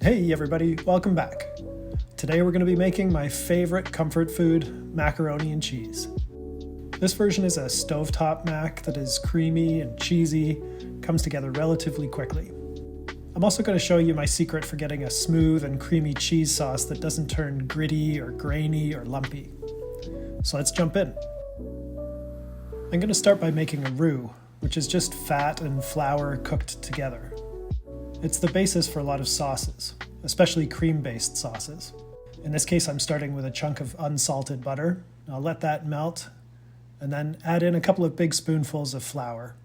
Hey everybody, welcome back. Today we're going to be making my favorite comfort food, macaroni and cheese. This version is a stovetop mac that is creamy and cheesy, comes together relatively quickly. I'm also going to show you my secret for getting a smooth and creamy cheese sauce that doesn't turn gritty or grainy or lumpy. So let's jump in. I'm going to start by making a roux, which is just fat and flour cooked together. It's the basis for a lot of sauces, especially cream-based sauces. In this case, I'm starting with a chunk of unsalted butter. I'll let that melt, and then add in a couple of big spoonfuls of flour.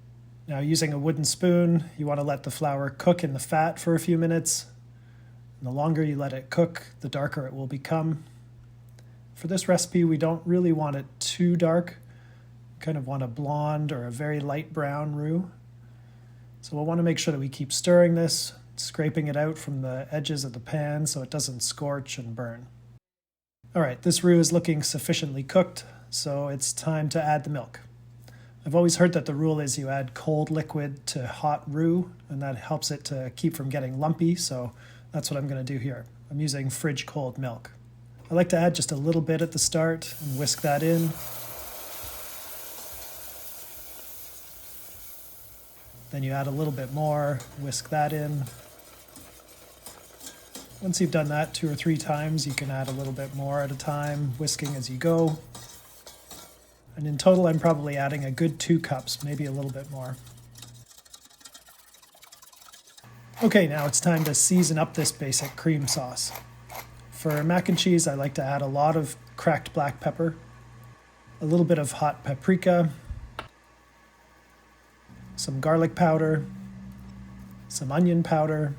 Now, using a wooden spoon, you want to let the flour cook in the fat for a few minutes. And the longer you let it cook, the darker it will become. For this recipe, we don't really want it too dark. We kind of want a blonde or a very light brown roux. So we'll want to make sure that we keep stirring this, scraping it out from the edges of the pan so it doesn't scorch and burn. All right, this roux is looking sufficiently cooked, so it's time to add the milk. I've always heard that the rule is you add cold liquid to hot roux, and that helps it to keep from getting lumpy, so that's what I'm going to do here. I'm using fridge cold milk. I like to add just a little bit at the start and whisk that in. Then you add a little bit more, whisk that in. Once you've done that 2 or 3 times, you can add a little bit more at a time, whisking as you go. And in total, I'm probably adding a good 2 cups, maybe a little bit more. Okay, now it's time to season up this basic cream sauce. For mac and cheese, I like to add a lot of cracked black pepper, a little bit of hot paprika, some garlic powder, some onion powder,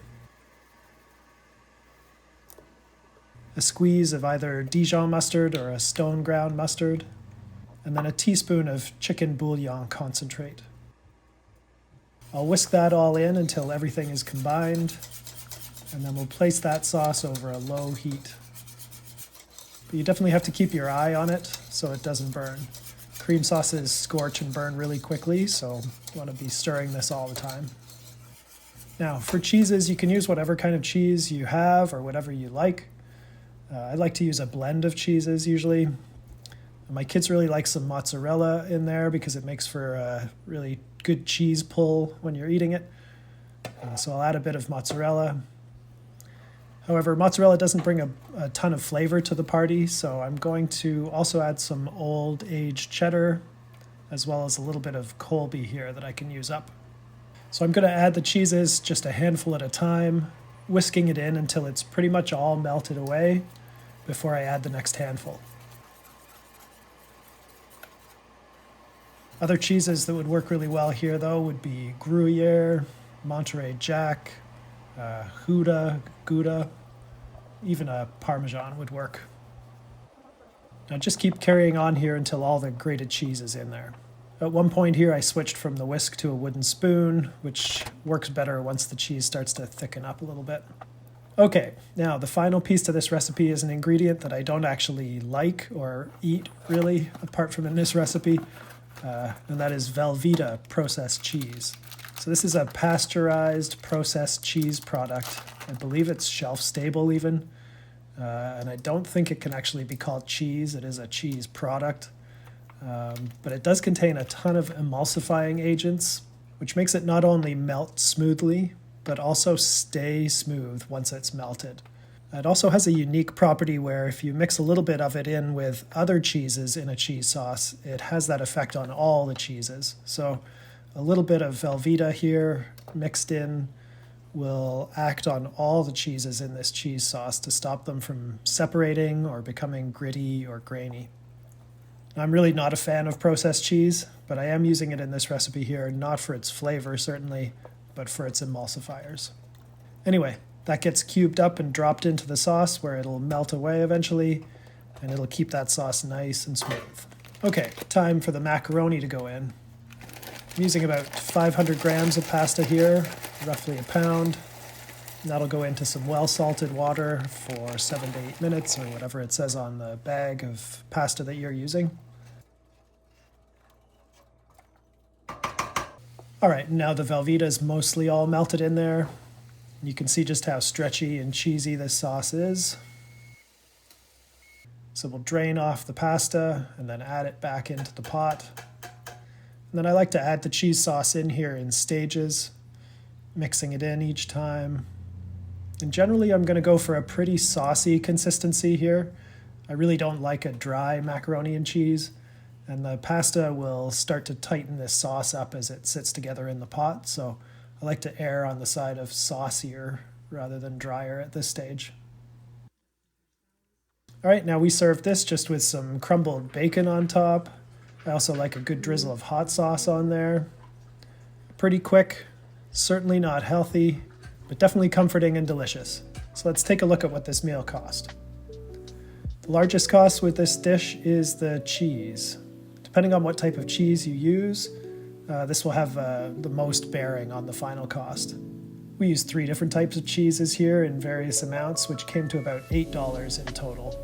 a squeeze of either Dijon mustard or a stone ground mustard, and then a teaspoon of chicken bouillon concentrate. I'll whisk that all in until everything is combined, and then we'll place that sauce over a low heat. But you definitely have to keep your eye on it so it doesn't burn. Cream sauces scorch and burn really quickly, so you want to be stirring this all the time. Now, for cheeses, you can use whatever kind of cheese you have or whatever you like. I like to use a blend of cheeses usually. My kids really like some mozzarella in there because it makes for a really good cheese pull when you're eating it. So I'll add a bit of mozzarella. However, mozzarella doesn't bring a ton of flavor to the party, so I'm going to also add some old aged cheddar, as well as a little bit of Colby here that I can use up. So I'm going to add the cheeses just a handful at a time, whisking it in until it's pretty much all melted away before I add the next handful. Other cheeses that would work really well here, though, would be Gruyere, Monterey Jack, Gouda, even a Parmesan would work. Now just keep carrying on here until all the grated cheese is in there. At one point here I switched from the whisk to a wooden spoon, which works better once the cheese starts to thicken up a little bit. Okay, now the final piece to this recipe is an ingredient that I don't actually like or eat really, apart from in this recipe, and that is Velveeta processed cheese. So this is a pasteurized processed cheese product. I believe it's shelf stable even, and I don't think it can actually be called cheese. It is a cheese product, but it does contain a ton of emulsifying agents, which makes it not only melt smoothly, but also stay smooth once it's melted. It also has a unique property where if you mix a little bit of it in with other cheeses in a cheese sauce, it has that effect on all the cheeses. So a little bit of Velveeta here mixed in will act on all the cheeses in this cheese sauce to stop them from separating or becoming gritty or grainy. I'm really not a fan of processed cheese, but I am using it in this recipe here, not for its flavor certainly, but for its emulsifiers. Anyway, that gets cubed up and dropped into the sauce where it'll melt away eventually, and it'll keep that sauce nice and smooth. Okay, time for the macaroni to go in. I'm using about 500 grams of pasta here, roughly a pound. And that'll go into some well-salted water for 7 to 8 minutes, or whatever it says on the bag of pasta that you're using. All right, now the Velveeta is mostly all melted in there. You can see just how stretchy and cheesy this sauce is. So we'll drain off the pasta and then add it back into the pot. And then I like to add the cheese sauce in here in stages, mixing it in each time. And generally I'm going to go for a pretty saucy consistency here. I really don't like a dry macaroni and cheese, and the pasta will start to tighten this sauce up as it sits together in the pot, so I like to err on the side of saucier rather than drier at this stage. All right, now we serve this just with some crumbled bacon on top. I also like a good drizzle of hot sauce on there. Pretty quick, certainly not healthy, but definitely comforting and delicious. So let's take a look at what this meal cost. The largest cost with this dish is the cheese. Depending on what type of cheese you use, this will have the most bearing on the final cost. We used 3 different types of cheeses here in various amounts, which came to about $8 in total.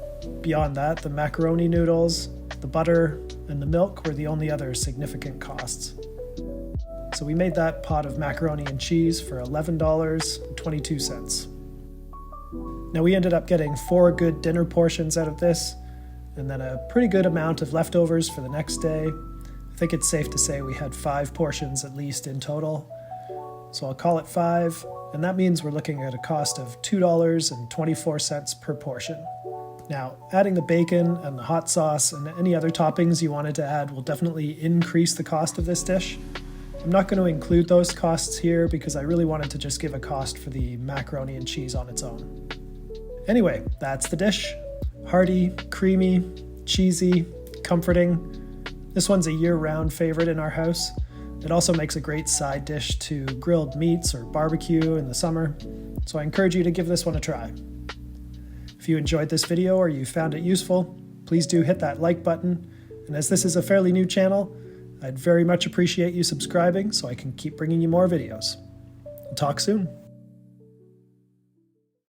Beyond that, the macaroni noodles, the butter, and the milk were the only other significant costs. So we made that pot of macaroni and cheese for $11.22. Now we ended up getting 4 good dinner portions out of this, and then a pretty good amount of leftovers for the next day. I think it's safe to say we had 5 portions at least in total. So I'll call it 5, and that means we're looking at a cost of $2.24 per portion. Now, adding the bacon and the hot sauce and any other toppings you wanted to add will definitely increase the cost of this dish. I'm not going to include those costs here because I really wanted to just give a cost for the macaroni and cheese on its own. Anyway, that's the dish. Hearty, creamy, cheesy, comforting. This one's a year-round favorite in our house. It also makes a great side dish to grilled meats or barbecue in the summer, so I encourage you to give this one a try. If you enjoyed this video or you found it useful, please do hit that like button, and as this is a fairly new channel, I'd very much appreciate you subscribing so I can keep bringing you more videos. We'll talk soon.